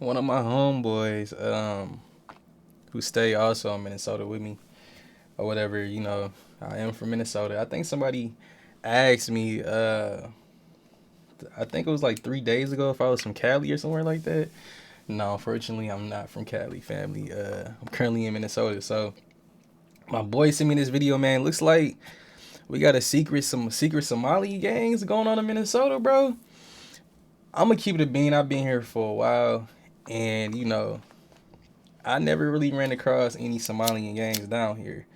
One of my homeboys, who stay also in Minnesota with me or whatever, I am from Minnesota. I think somebody asked me, I think it was like 3 days ago if I was from Cali or somewhere like that. No, unfortunately, I'm not from Cali, family. I'm currently in Minnesota. So my boy sent me this video, man. Looks like we got some secret Somali gangs going on in Minnesota, bro. I'm gonna keep it a bean. I've been here for a while, and I never really ran across any Somalian gangs down here,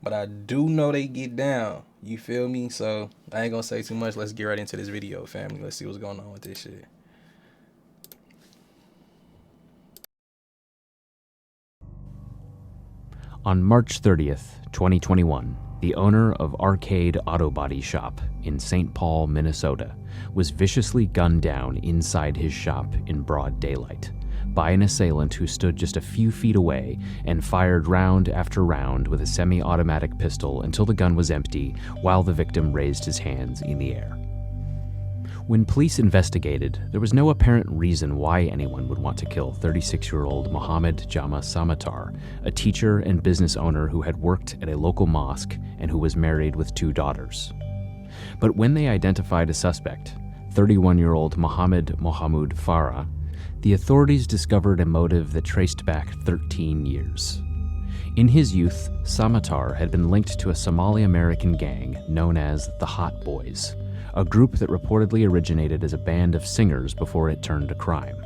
but I do know they get down. You feel me? So I ain't gonna say too much. Let's get right into this video, family. Let's see what's going on with this shit. On March 30th, 2021, the owner of Arcade Auto Body Shop in St. Paul, Minnesota, was viciously gunned down inside his shop in broad daylight by an assailant who stood just a few feet away and fired round after round with a semi-automatic pistol until the gun was empty while the victim raised his hands in the air. When police investigated, there was no apparent reason why anyone would want to kill 36-year-old Mohammed Jama Samatar, a teacher and business owner who had worked at a local mosque and who was married with 2 daughters. But when they identified a suspect, 31-year-old Mohammed Mohamud Farah, the authorities discovered a motive that traced back 13 years. In his youth, Samatar had been linked to a Somali-American gang known as the Hot Boys, a group that reportedly originated as a band of singers before it turned to crime.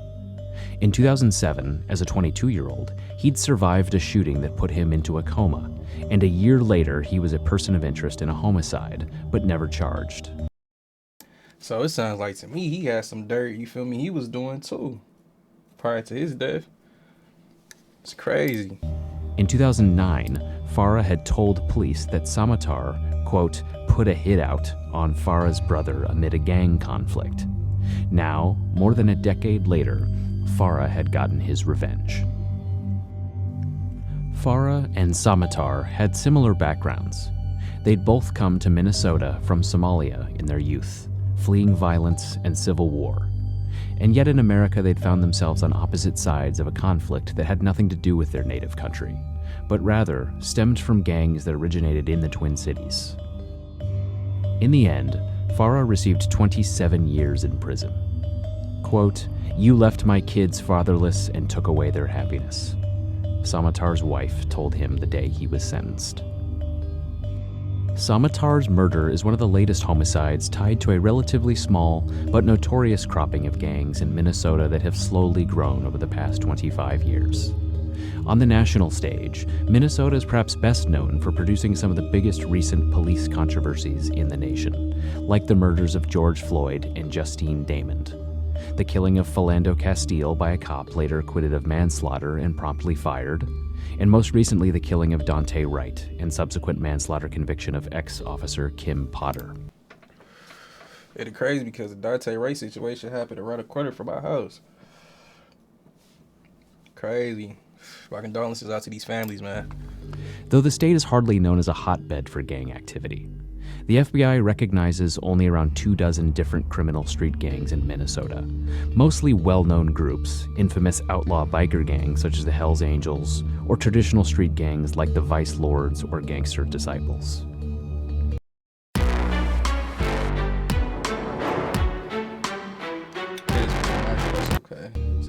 In 2007, as a 22-year-old, he'd survived a shooting that put him into a coma, and a year later he was a person of interest in a homicide, but never charged. So it sounds like to me he had some dirt, you feel me, he was doing too, prior to his death. It's crazy. In 2009, Farah had told police that Samatar, quote, put a hit out on Farah's brother amid a gang conflict. Now, more than a decade later, Farah had gotten his revenge. Farah and Samatar had similar backgrounds. They'd both come to Minnesota from Somalia in their youth, fleeing violence and civil war. And yet in America they'd found themselves on opposite sides of a conflict that had nothing to do with their native country, but rather stemmed from gangs that originated in the Twin Cities. In the end, Farah received 27 years in prison. Quote, "You left my kids fatherless and took away their happiness," Samatar's wife told him the day he was sentenced. Samatar's murder is one of the latest homicides tied to a relatively small but notorious cropping of gangs in Minnesota that have slowly grown over the past 25 years. On the national stage, Minnesota is perhaps best known for producing some of the biggest recent police controversies in the nation, like the murders of George Floyd and Justine Damond, the killing of Philando Castile by a cop later acquitted of manslaughter and promptly fired, and most recently the killing of Dante Wright and subsequent manslaughter conviction of ex-officer Kim Potter. It's crazy because the Dante Wright situation happened around a corner from my house. Crazy. My condolences out to these families, man. Though the state is hardly known as a hotbed for gang activity, the FBI recognizes only around 24 different criminal street gangs in Minnesota, mostly well-known groups, infamous outlaw biker gangs such as the Hells Angels, or traditional street gangs like the Vice Lords or Gangster Disciples.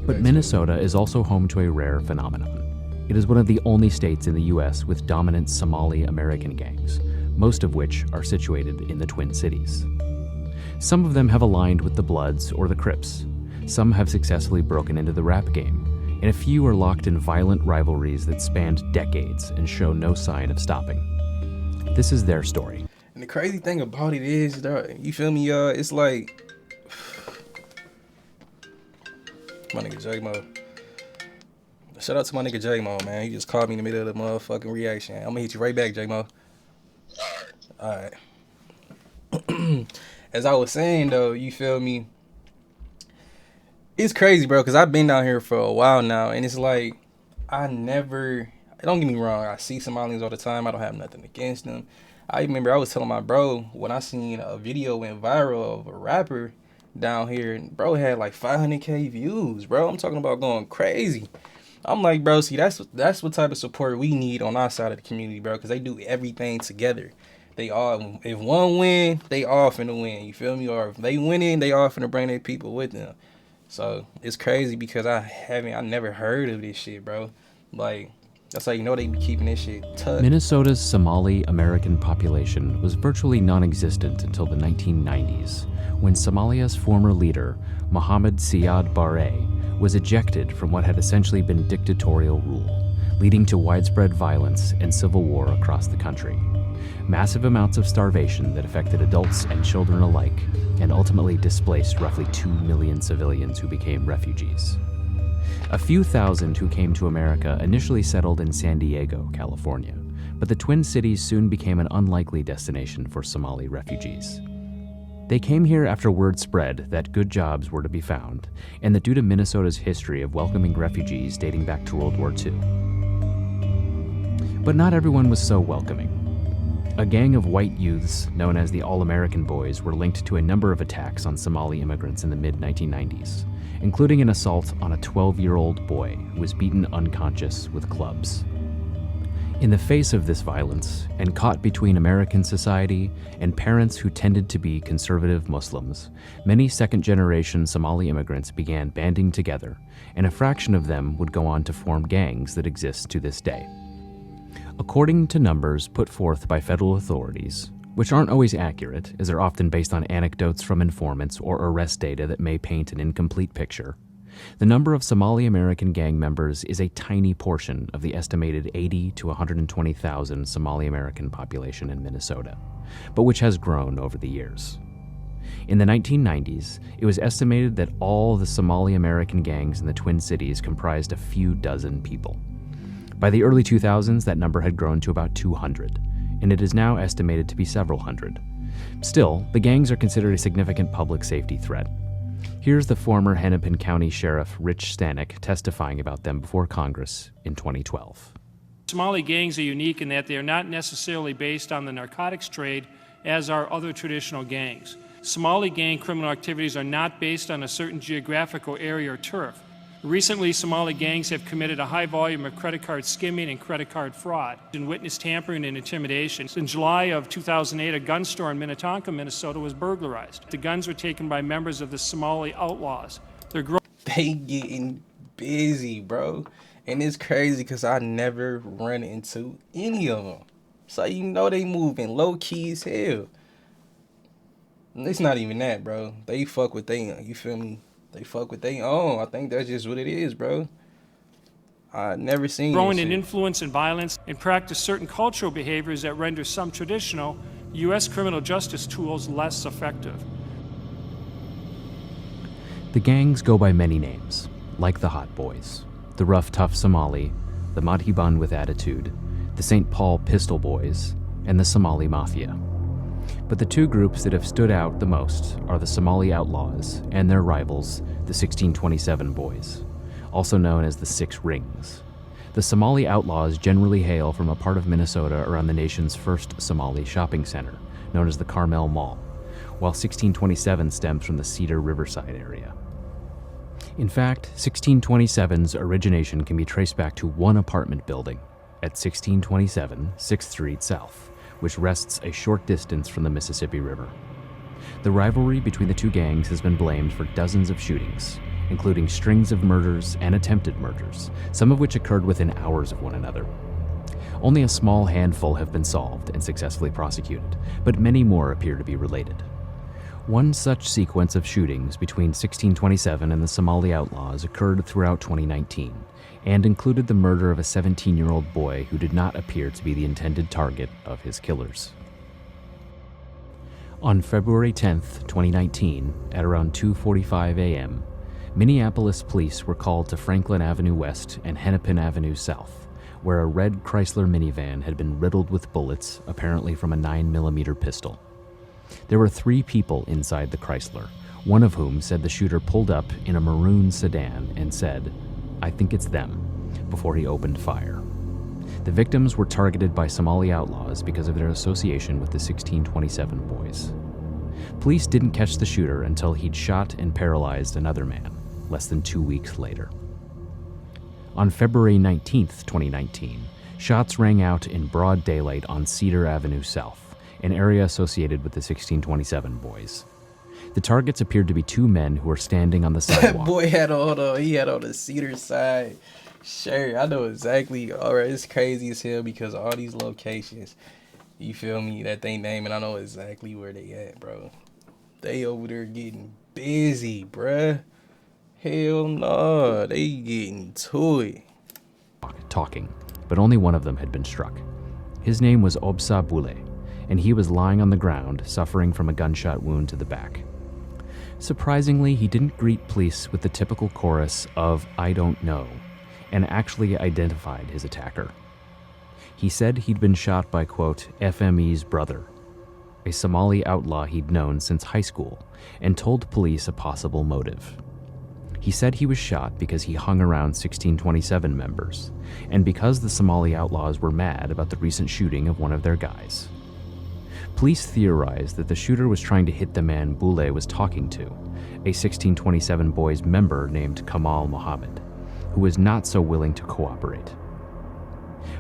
But Minnesota is also home to a rare phenomenon. It is one of the only states in the U.S. with dominant Somali American gangs, most of which are situated in the Twin Cities. Some of them have aligned with the Bloods or the Crips. Some have successfully broken into the rap game, and a few are locked in violent rivalries that spanned decades and show no sign of stopping. This is their story. And the crazy thing about it is, you feel me, it's like, my nigga J-Mo. Shout out to my nigga J-Mo, man. He just called me in the middle of the motherfucking reaction. I'm gonna hit you right back, J-Mo. Alright. As I was saying, though, you feel me? It's crazy, bro, because I've been down here for a while now, and it's like, don't get me wrong, I see Somalians all the time. I don't have nothing against them. I remember I was telling my bro when I seen a video went viral of a rapper down here, and bro had like 500K views, bro. I'm talking about going crazy. I'm like, bro, see, that's what type of support we need on our side of the community, bro, because they do everything together. They all, if one win, they all finna win. You feel me? Or if they winning, they all finna bring their people with them. So it's crazy because I never heard of this shit, bro. Like, that's how you know they be keeping this shit tough. Minnesota's Somali American population was virtually non-existent until the 1990s, when Somalia's former leader, Mohammed Siad Barre, was ejected from what had essentially been dictatorial rule, leading to widespread violence and civil war across the country. Massive amounts of starvation that affected adults and children alike, and ultimately displaced roughly 2 million civilians who became refugees. A few thousand who came to America initially settled in San Diego, California, but the Twin Cities soon became an unlikely destination for Somali refugees. They came here after word spread that good jobs were to be found, and that due to Minnesota's history of welcoming refugees dating back to World War II. But not everyone was so welcoming. A gang of white youths, known as the All-American Boys, were linked to a number of attacks on Somali immigrants in the mid-1990s, including an assault on a 12-year-old boy who was beaten unconscious with clubs. In the face of this violence, and caught between American society and parents who tended to be conservative Muslims, many second-generation Somali immigrants began banding together, and a fraction of them would go on to form gangs that exist to this day. According to numbers put forth by federal authorities, which aren't always accurate as they're often based on anecdotes from informants or arrest data that may paint an incomplete picture, the number of Somali American gang members is a tiny portion of the estimated 80 to 120,000 Somali American population in Minnesota, but which has grown over the years. In the 1990s, it was estimated that all the Somali American gangs in the Twin Cities comprised a few dozen people. By the early 2000s, that number had grown to about 200, and it is now estimated to be several hundred. Still, the gangs are considered a significant public safety threat. Here's the former Hennepin County Sheriff Rich Stanek testifying about them before Congress in 2012. Somali gangs are unique in that they are not necessarily based on the narcotics trade, as are other traditional gangs. Somali gang criminal activities are not based on a certain geographical area or turf. Recently, Somali gangs have committed a high volume of credit card skimming and credit card fraud and witness tampering and intimidation. In July of 2008, a gun store in Minnetonka, Minnesota was burglarized. The guns were taken by members of the Somali outlaws. They getting busy, bro. And it's crazy because I never run into any of them. So you know they moving low key as hell. And it's not even that, bro. They fuck with they, you feel me? They fuck with they own. I think that's just what it is, bro. I never seen growing in influence and violence and practice certain cultural behaviors that render some traditional U.S. criminal justice tools less effective. The gangs go by many names, like the Hot Boys, the Rough Tough Somali, the Madhiban with Attitude, the St. Paul Pistol Boys, and the Somali Mafia. But the two groups that have stood out the most are the Somali Outlaws and their rivals, the 1627 Boys, also known as the Six Rings. The Somali Outlaws generally hail from a part of Minnesota around the nation's first Somali shopping center, known as the Carmel Mall, while 1627 stems from the Cedar Riverside area. In fact, 1627's origination can be traced back to one apartment building at 1627 6th Street South, which rests a short distance from the Mississippi River. The rivalry between the two gangs has been blamed for dozens of shootings, including strings of murders and attempted murders, some of which occurred within hours of one another. Only a small handful have been solved and successfully prosecuted, but many more appear to be related. One such sequence of shootings between 1627 and the Somali Outlaws occurred throughout 2019, and included the murder of a 17-year-old boy who did not appear to be the intended target of his killers. On February 10, 2019, at around 2:45 a.m., Minneapolis police were called to Franklin Avenue West and Hennepin Avenue South, where a red Chrysler minivan had been riddled with bullets, apparently from a 9mm pistol. There were 3 people inside the Chrysler, one of whom said the shooter pulled up in a maroon sedan and said, "I think it's them," before he opened fire. The victims were targeted by Somali outlaws because of their association with the 1627 Boys. Police didn't catch the shooter until he'd shot and paralyzed another man, less than 2 weeks later. On February 19, 2019, shots rang out in broad daylight on Cedar Avenue South, an area associated with the 1627 boys. The targets appeared to be two men who were standing on the That sidewalk. boy had he had on the Cedar side shirt. I know exactly. All right, it's crazy as hell because all these locations, you feel me, that they name, and I know exactly where they at, bro. They over there getting busy, bruh. Hell no, they getting to it. Talking, but only one of them had been struck. His name was Obsa Bule, and he was lying on the ground, suffering from a gunshot wound to the back. Surprisingly, he didn't greet police with the typical chorus of "I don't know," and actually identified his attacker. He said he'd been shot by, quote, FME's brother, a Somali outlaw he'd known since high school, and told police a possible motive. He said he was shot because he hung around 1627 members, and because the Somali outlaws were mad about the recent shooting of one of their guys. Police theorized that the shooter was trying to hit the man Bule was talking to, a 1627 boys member named Kamal Mohammed, who was not so willing to cooperate.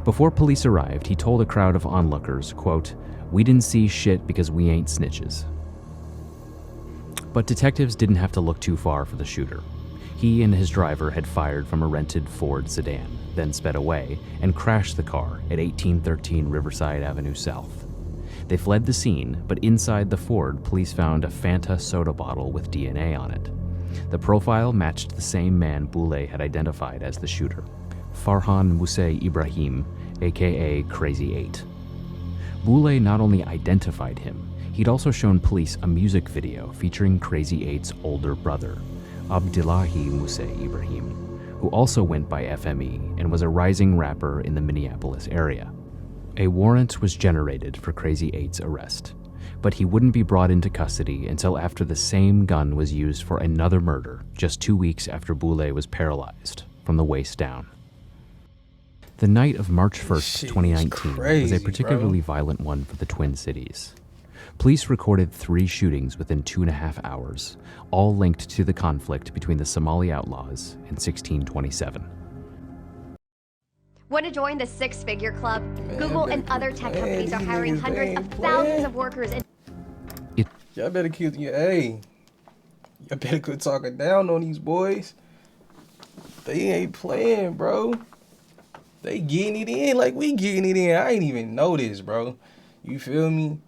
Before police arrived, he told a crowd of onlookers, quote, "We didn't see shit because we ain't snitches." But detectives didn't have to look too far for the shooter. He and his driver had fired from a rented Ford sedan, then sped away and crashed the car at 1813 Riverside Avenue South. They fled the scene, but inside the Ford, police found a Fanta soda bottle with DNA on it. The profile matched the same man Bule had identified as the shooter, Farhan Musay Ibrahim, aka Crazy 8. Bule not only identified him, he'd also shown police a music video featuring Crazy 8's older brother, Abdillahi Musay Ibrahim, who also went by FME and was a rising rapper in the Minneapolis area. A warrant was generated for Crazy 8's arrest, but he wouldn't be brought into custody until after the same gun was used for another murder just 2 weeks after Bule was paralyzed from the waist down. The night of March 1st, 2019 was a particularly violent one for the Twin Cities. Police recorded 3 shootings within 2.5 hours, all linked to the conflict between the Somali outlaws and 1627. Want to join the six-figure club? Man, Google and other tech companies are hiring hundreds of thousands of workers. Y'all better keep y'all better quit talking down on these boys. They ain't playing, bro. They getting it in like we getting it in. I ain't even know this, bro. You feel me?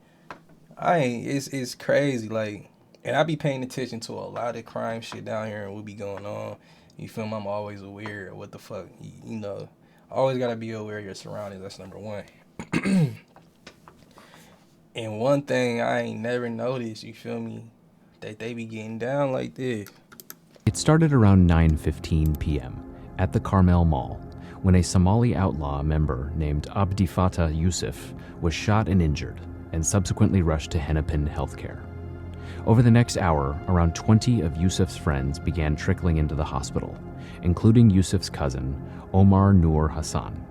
It's crazy, like, and I be paying attention to a lot of crime shit down here and what be going on. You feel me? I'm always aware of what the fuck, you know. Always gotta be aware of your surroundings. That's number one. And one thing I ain't never noticed, you feel me, that they be getting down like this. It started around 9:15 p.m. at the Carmel Mall, when a Somali outlaw member named Abdi Fattah Yusuf was shot and injured, and subsequently rushed to Hennepin Healthcare. Over the next hour, around 20 of Yusuf's friends began trickling into the hospital, including Yusuf's cousin, Omar Noor Hassan.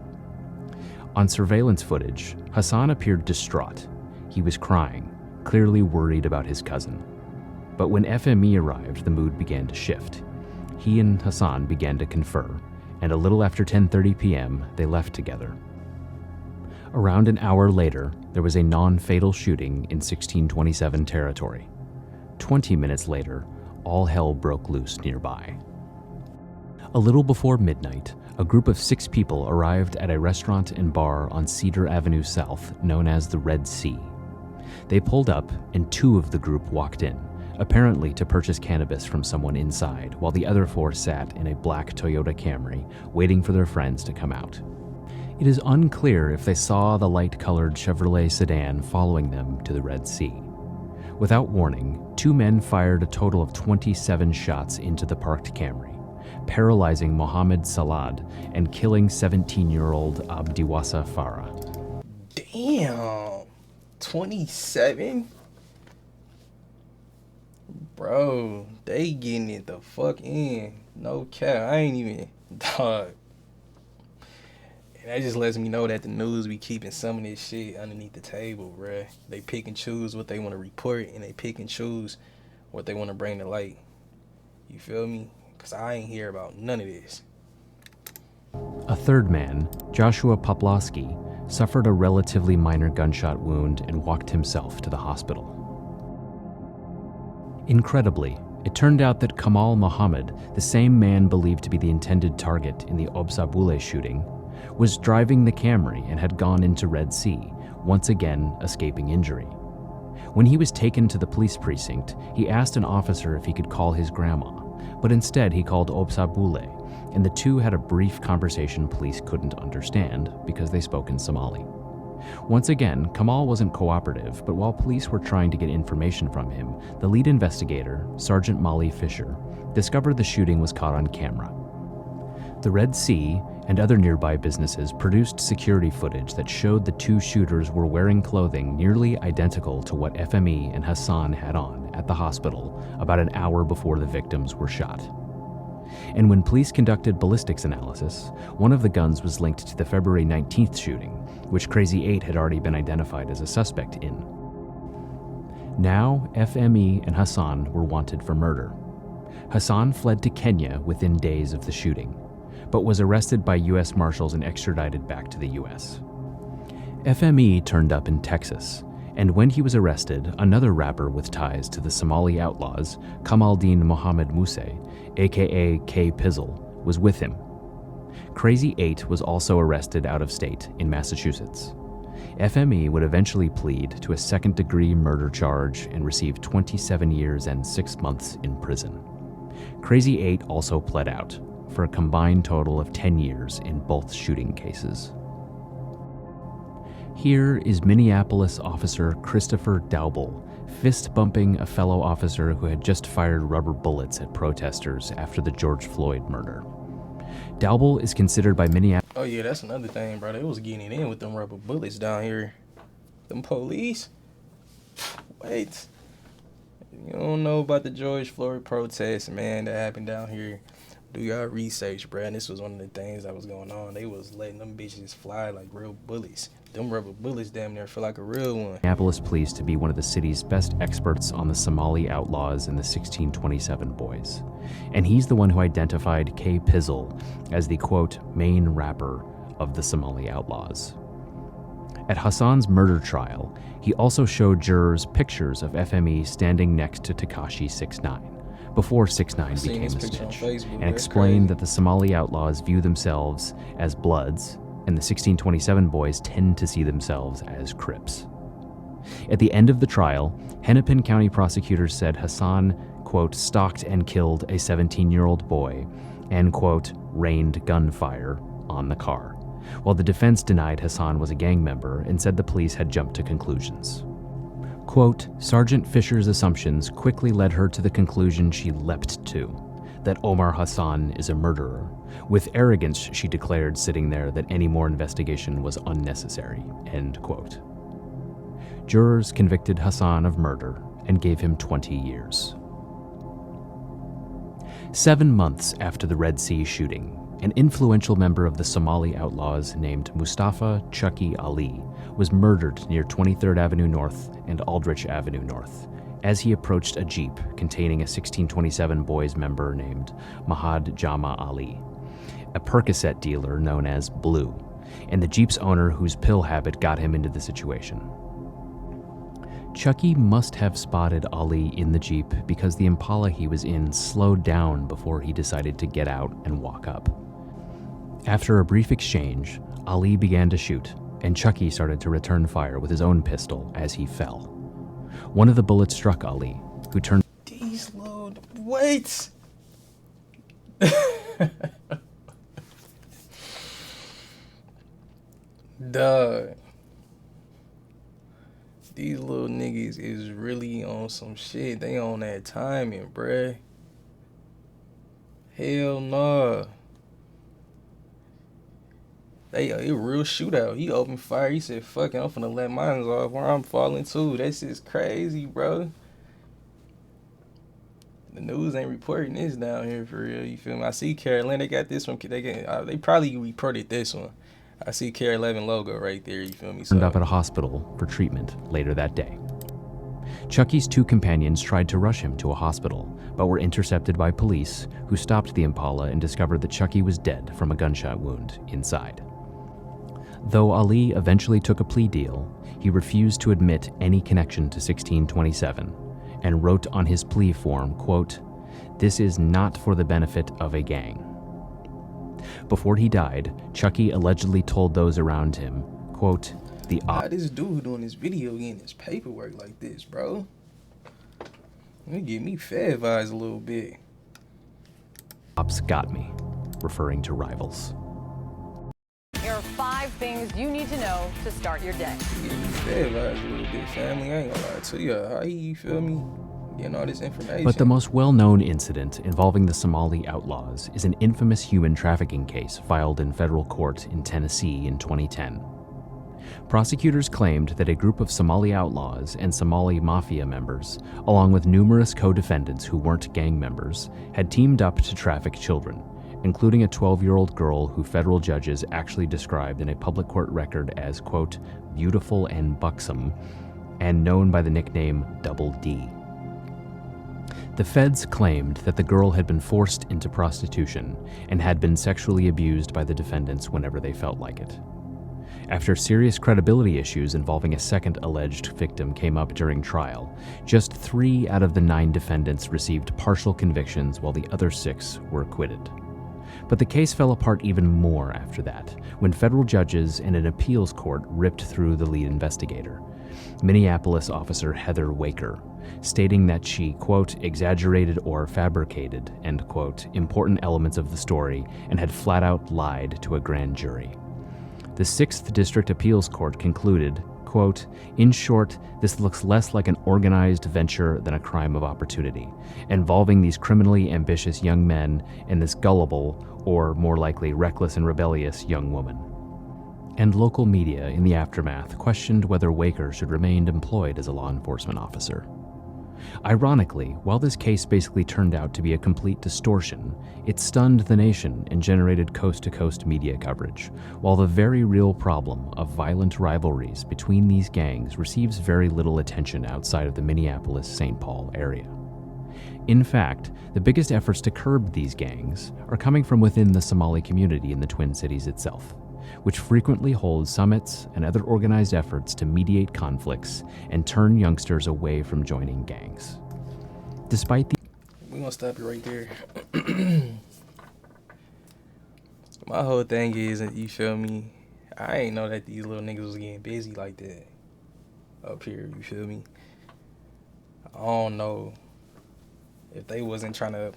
On surveillance footage, Hassan appeared distraught. He was crying, clearly worried about his cousin. But when FME arrived, the mood began to shift. He and Hassan began to confer, and a little after 10:30 p.m., they left together. Around an hour later, there was a non-fatal shooting in 1627 territory. 20 minutes later, all hell broke loose nearby. A little before midnight, a group of 6 people arrived at a restaurant and bar on Cedar Avenue South known as the Red Sea. They pulled up, and 2 of the group walked in, apparently to purchase cannabis from someone inside, while the other 4 sat in a black Toyota Camry, waiting for their friends to come out. It is unclear if they saw the light-colored Chevrolet sedan following them to the Red Sea. Without warning, 2 men fired a total of 27 shots into the parked Camry, paralyzing Mohammed Salad and killing 17-year-old Abdiwasa Farah. Damn, 27? Bro, they getting it the fuck in. No cap, I ain't even, dog. And that just lets me know that the news be keeping some of this shit underneath the table, bruh. They pick and choose what they want to report, and they pick and choose what they want to bring to light. You feel me? Because I ain't hear about none of this. A third man, Joshua Poplawski, suffered a relatively minor gunshot wound and walked himself to the hospital. Incredibly, it turned out that Kamal Mohammed, the same man believed to be the intended target in the Obsabule shooting, was driving the Camry and had gone into Red Sea, once again escaping injury. When he was taken to the police precinct, he asked an officer if he could call his grandma, but instead he called Obsabule, and the two had a brief conversation police couldn't understand because they spoke in Somali. Once again, Kamal wasn't cooperative, but while police were trying to get information from him, the lead investigator, Sergeant Molly Fisher, discovered the shooting was caught on camera. The Red Sea and other nearby businesses produced security footage that showed the two shooters were wearing clothing nearly identical to what FME and Hassan had on at the hospital about an hour before the victims were shot. And when police conducted ballistics analysis, one of the guns was linked to the February 19th shooting, which Crazy 8 had already been identified as a suspect in. Now, FME and Hassan were wanted for murder. Hassan fled to Kenya within days of the shooting, but was arrested by U.S. Marshals and extradited back to the U.S. FME turned up in Texas, and when he was arrested, another rapper with ties to the Somali outlaws, Kamaldeen Mohammed Muse, aka K Pizzle, was with him. Crazy 8 was also arrested out of state in Massachusetts. FME would eventually plead to a second-degree murder charge and receive 27 years and 6 months in prison. Crazy 8 also pled out, for a combined total of 10 years in both shooting cases. Here is Minneapolis officer Christopher Daubel, fist-bumping a fellow officer who had just fired rubber bullets at protesters after the George Floyd murder. Daubel is considered by Minneapolis... Oh yeah, that's another thing, bro. They was getting it in with them rubber bullets down here. Them police? Wait. You don't know about the George Floyd protests, man, that happened down here. Do y'all research, bro. And this was one of the things that was going on. They was letting them bitches fly like real bullets. Them rubber bullets damn near feel like a real one. Minneapolis police to be one of the city's best experts on the Somali outlaws and the 1627 boys. And he's the one who identified K Pizzle as the, quote, main rapper of the Somali outlaws. At Hassan's murder trial, he also showed jurors pictures of FME standing next to Tekashi 6ix9ine, before 6ix9ine became a snitch, and explained that the Somali outlaws view themselves as Bloods, and the 1627 boys tend to see themselves as Crips. At the end of the trial, Hennepin County prosecutors said Hassan, quote, stalked and killed a 17-year-old boy and, quote, rained gunfire on the car, while the defense denied Hassan was a gang member and said the police had jumped to conclusions. Quote, Sergeant Fisher's assumptions quickly led her to the conclusion she leapt to, that Omar Hassan is a murderer. With arrogance, she declared sitting there that any more investigation was unnecessary, end quote. Jurors convicted Hassan of murder and gave him 20 years. 7 months after the Red Sea shooting, an influential member of the Somali outlaws named Mustafa Chucky Ali was murdered near 23rd Avenue North and Aldrich Avenue North as he approached a Jeep containing a 1627 boys member named Mahad Jama Ali, a Percocet dealer known as Blue, and the Jeep's owner whose pill habit got him into the situation. Chucky must have spotted Ali in the Jeep because the Impala he was in slowed down before he decided to get out and walk up. After a brief exchange, Ali began to shoot, and Chucky started to return fire with his own pistol as he fell. One of the bullets struck Ali, who turned... These little... Wait! Dog. These little niggas is really on some shit. They on that timing, bruh. Hell nah. It real shootout. He opened fire. He said, fuck it, I'm finna let mine off where I'm falling too. That's just crazy, bro. The news ain't reporting this down here for real. You feel me? I see Carolina, they got this one. They probably reported this one. I see Care 11 logo right there, you feel me? Turned So up at a hospital for treatment later that day. Chucky's two companions tried to rush him to a hospital, but were intercepted by police, who stopped the Impala and discovered that Chucky was dead from a gunshot wound inside. Though Ali eventually took a plea deal, he refused to admit any connection to 1627 and wrote on his plea form, quote, "This is not for the benefit of a gang." Before he died, Chucky allegedly told those around him, quote, How this dude doing this video getting his paperwork like this, bro? It give me Fed vibes a little bit. "Ops got me," referring to rivals. Here are 5 things you need to know to start your day. Give me Fed vibes a little bit, family. I ain't gonna lie to you. How you feel me? Getting all this information. But the most well-known incident involving the Somali outlaws is an infamous human trafficking case filed in federal court in Tennessee in 2010. Prosecutors claimed that a group of Somali outlaws and Somali mafia members, along with numerous co-defendants who weren't gang members, had teamed up to traffic children, including a 12-year-old girl who federal judges actually described in a public court record as, quote, "beautiful and buxom," and known by the nickname Double D. The feds claimed that the girl had been forced into prostitution and had been sexually abused by the defendants whenever they felt like it. After serious credibility issues involving a second alleged victim came up during trial, just 3 out of the 9 defendants received partial convictions while the other 6 were acquitted. But the case fell apart even more after that, when federal judges and an appeals court ripped through the lead investigator, Minneapolis officer Heather Waker, stating that she, quote, "exaggerated or fabricated," end quote, important elements of the story and had flat out lied to a grand jury. The 6th District Appeals Court concluded, quote, "In short, this looks less like an organized venture than a crime of opportunity, involving these criminally ambitious young men and this gullible, or more likely reckless and rebellious, young woman." And local media in the aftermath questioned whether Waker should remain employed as a law enforcement officer. Ironically, while this case basically turned out to be a complete distortion, it stunned the nation and generated coast-to-coast media coverage, while the very real problem of violent rivalries between these gangs receives very little attention outside of the Minneapolis-St. Paul area. In fact, the biggest efforts to curb these gangs are coming from within the Somali community in the Twin Cities itself, which frequently holds summits and other organized efforts to mediate conflicts and turn youngsters away from joining gangs. Despite the... We're gonna stop it right there. My whole thing is, you feel me? I ain't know that these little niggas was getting busy like that up here, you feel me? I don't know if they wasn't trying to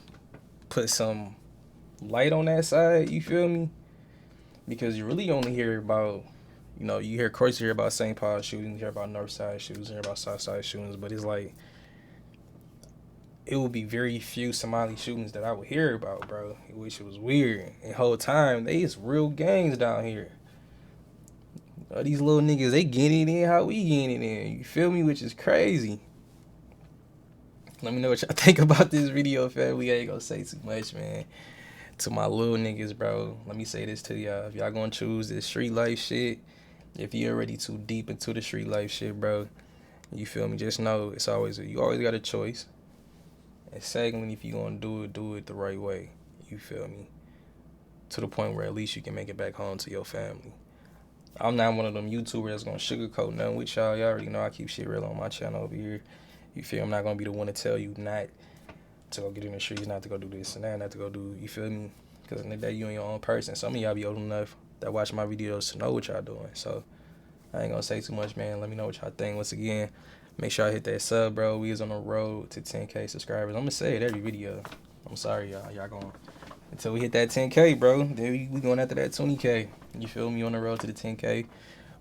put some light on that side, you feel me? Because you really only hear about, you know, you hear, of course, you hear about St. Paul shootings, you hear about North Side shootings, you hear about South Side shootings, but it's like, it would be very few Somali shootings that I would hear about, bro, which was weird. And the whole time, they is real gangs down here. These little niggas, they getting it in how we getting it in, you feel me, which is crazy. Let me know what y'all think about this video, family. I ain't gonna say too much, man. To my little niggas, bro, let me say this to y'all. If y'all gonna choose this street life shit, if you're already too deep into the street life shit, bro, you feel me, just know it's always, you always got a choice. And secondly, if you gonna do it the right way, you feel me, to the point where at least you can make it back home to your family. I'm not one of them YouTubers that's gonna sugarcoat nothing with y'all. Y'all already know I keep shit real on my channel over here. You feel me? I'm not gonna be the one to tell you not to go get in the streets, not to go do this and that, not to go do, you feel me? Because in the day, you ain't your own person. Some of y'all be old enough that watch my videos to know what y'all doing. So I ain't gonna say too much, man. Let me know what y'all think. Once again, make sure I hit that sub, bro. We is on the road to 10K subscribers. I'm gonna say it every video. I'm sorry, y'all. Y'all going, until we hit that 10K, bro, then we going after that 20K. You feel me? On the road to the 10K.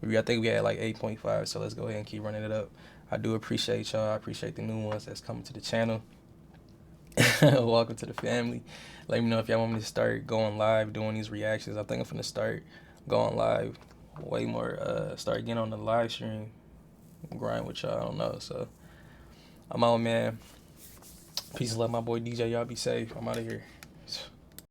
I think we had like 8.5, so let's go ahead and keep running it up. I do appreciate y'all. I appreciate the new ones that's coming to the channel. Welcome to the family. Let me know if y'all want me to start going live, doing these reactions. I think I'm finna start going live way more, start getting on the live stream, grind with y'all, I don't know. So I'm out, man. Peace and love, my boy DJ. Y'all be safe. I'm out of here.